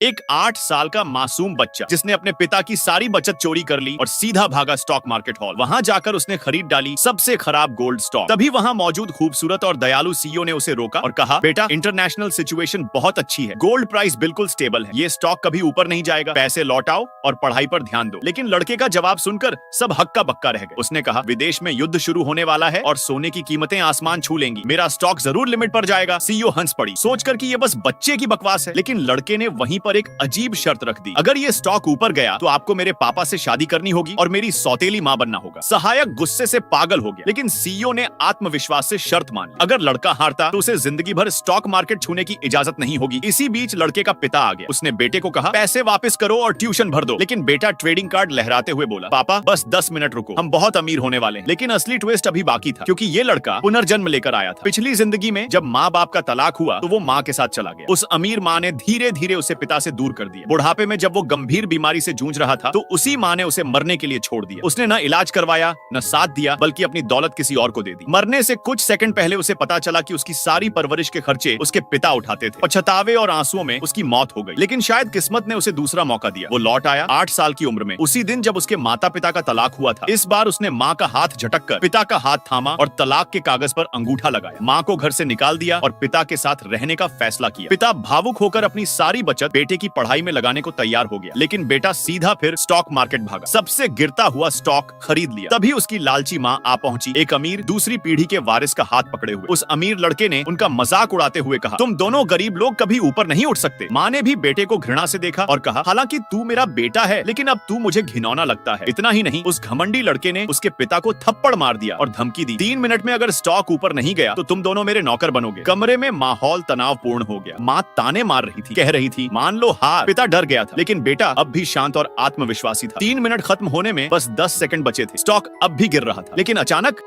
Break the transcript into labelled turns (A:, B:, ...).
A: एक 8 साल का मासूम बच्चा जिसने अपने पिता की सारी बचत चोरी कर ली और सीधा भागा स्टॉक मार्केट हॉल। वहां जाकर उसने खरीद डाली सबसे खराब गोल्ड स्टॉक। तभी वहां मौजूद खूबसूरत और दयालु सीईओ ने उसे रोका और कहा, बेटा इंटरनेशनल सिचुएशन बहुत अच्छी है, गोल्ड प्राइस बिल्कुल स्टेबल है, ये स्टॉक कभी ऊपर नहीं जाएगा, पैसे लौटाओ और पढ़ाई पर ध्यान दो। लेकिन लड़के का जवाब सुनकर सब हक्का बक्का रह गए। उसने कहा, विदेश में युद्ध शुरू होने वाला है और सोने की कीमतें आसमान छू लेंगी, मेरा स्टॉक जरूर लिमिट पर जाएगा। सीईओ हंस पड़ी, सोचकर कि ये बस बच्चे की बकवास है। लेकिन लड़के ने वहीं पर एक अजीब शर्त रख दी, अगर ये स्टॉक ऊपर गया तो आपको मेरे पापा से शादी करनी होगी और मेरी सौतेली मां बनना होगा। सहायक गुस्से से पागल हो गया, लेकिन सीईओ ने आत्मविश्वास से शर्त मानी, अगर लड़का हारता तो उसे जिंदगी भर स्टॉक मार्केट छूने की इजाजत नहीं होगी। इसी बीच लड़के का पिता आ गया। उसने बेटे को कहा, पैसे वापस करो और ट्यूशन भर दो। लेकिन बेटा ट्रेडिंग कार्ड लहराते हुए बोला, पापा बस 10 मिनट रुको, हम बहुत अमीर होने वाले हैं। लेकिन असली ट्विस्ट अभी बाकी था, क्योंकि ये लड़का पुनर्जन्म लेकर आया था। पिछली जिंदगी में जब माँ बाप का तलाक हुआ तो वो माँ के साथ चला गया। उस अमीर माँ ने धीरे धीरे उसे पिता से दूर कर दिया। बुढ़ापे में जब वो गंभीर बीमारी से जूझ रहा था तो उसी माँ ने उसे मरने के लिए छोड़ दिया। उसने न इलाज करवाया न साथ दिया, बल्कि अपनी दौलत किसी और को दे दी। मरने से कुछ सेकंड पहले उसे पता चला कि उसकी सारी परवरिश के खर्चे उसके पिता उठाते थे। पछतावे और आंसुओं में उसकी मौत हो गई। लेकिन शायद किस्मत ने उसे दूसरा मौका दिया। वो लौट आया 8 साल की उम्र में, उसी दिन जब उसके माता पिता का तलाक हुआ था। इस बार उसने माँ का हाथ झटक कर पिता का हाथ थामा और तलाक के कागज पर अंगूठा लगाया। माँ को घर से निकाल दिया और पिता के साथ रहने का फैसला किया। पिता भावुक होकर अपनी सारी बचत बेटे की पढ़ाई में लगाने को तैयार हो गया। लेकिन बेटा सीधा फिर स्टॉक मार्केट भागा, सबसे गिरता हुआ स्टॉक खरीद लिया। तभी उसकी लालची माँ आ पहुंची, एक अमीर दूसरी पीढ़ी के वारिस का हाथ पकड़े हुए। उस अमीर लड़के ने उनका मजाक उड़ाते हुए कहा, तुम दोनों गरीब लोग कभी ऊपर नहीं उठ सकते। माँ ने भी बेटे को घृणा से देखा और कहा, हालांकि तू मेरा बेटा है, लेकिन अब तू मुझे घिनौना लगता है। इतना ही नहीं, उस घमंडी लड़के ने उसके पिता को थप्पड़ मार दिया और धमकी दी, 3 मिनट में अगर स्टॉक ऊपर नहीं गया तो तुम दोनों मेरे नौकर बनोगे। कमरे में माहौल तनावपूर्ण हो गया। माँ ताने मार रही थी, कह रही थी, मान लो हार। पिता डर गया था, लेकिन बेटा अब भी शांत और आत्मविश्वासी था। 3 मिनट खत्म होने में बस 10 सेकंड बचे थे। स्टॉक अब भी गिर रहा था, लेकिन अचानक